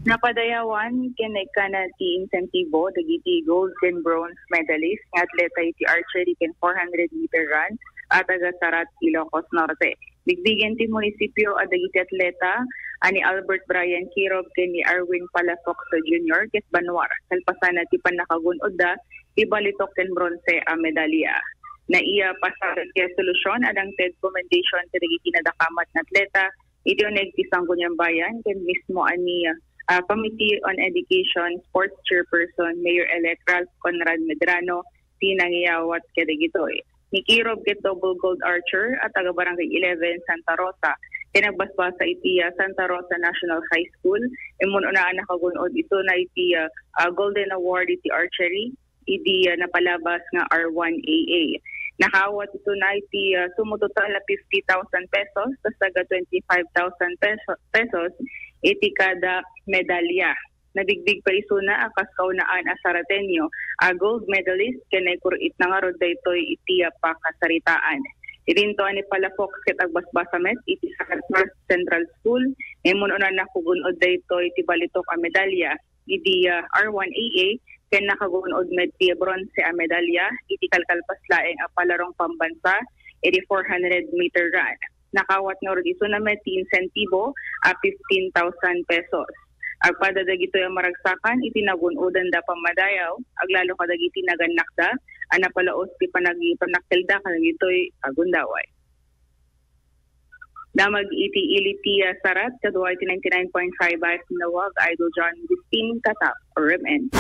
Napadayawan kinay ti insentibo dagiti gold and bronze medalist nga atleta iti archery ken 400-meter run at taga Sarat, Ilocos Norte. Bigbigen ti munisipyo at dagiti atleta ani Albert Brian Kirob ken ni Arwin Palafox Jr. ket Banwar. Kalpasan na ti panakagunod da ibalitok ken bronze a medalya. Na iya pasarag kay solusyon adang TED commendation ti dagiti nadakamat na atleta iti oneg ti Sangguniang Bayan ken mismo ani Committee on Education Sports Chairperson Mayor-elect Ralph Conrad Medrano tinangiyawat kadagitoy. Ni Kirob ket double gold archer at taga Barangay 11 Santa Rosa kinagbasbasa iti Santa Rosa National High School imon unaan nakagunod ito na iti Golden Award iti archery iti napalabas nga R1AA. Nakawat ito na iti sumutotal na 50,000 pesos tas taga 25,000 pesos iti kada medalya. Nabigbig pa iso na akas kaunaan a Sarateño gold medalist kanay kurit na nga rod daytoy iti pakasaritaan. Irinto ani Palafox ket agbasbasamet iti Sarat Central School imon una nakugunod daytoy iti balitok a medalya iti R1AA ken nakagunod med ti bronze a medalya iti kalkalpaslaeng a palarong pambansa iti 400-meter run. Nakawat nga rod iso na med ti insentibo 15,000 pesos. Agpada dagito yung maragsakan iti nagunodan da pamadayaw aglalo kadagiti nagannakda anapalaos ti panagitelda kadagitoy agundaway. Damag iti iliti Sarat kadwa iti 99.5 nawag Idol John Agustin Katap or MN.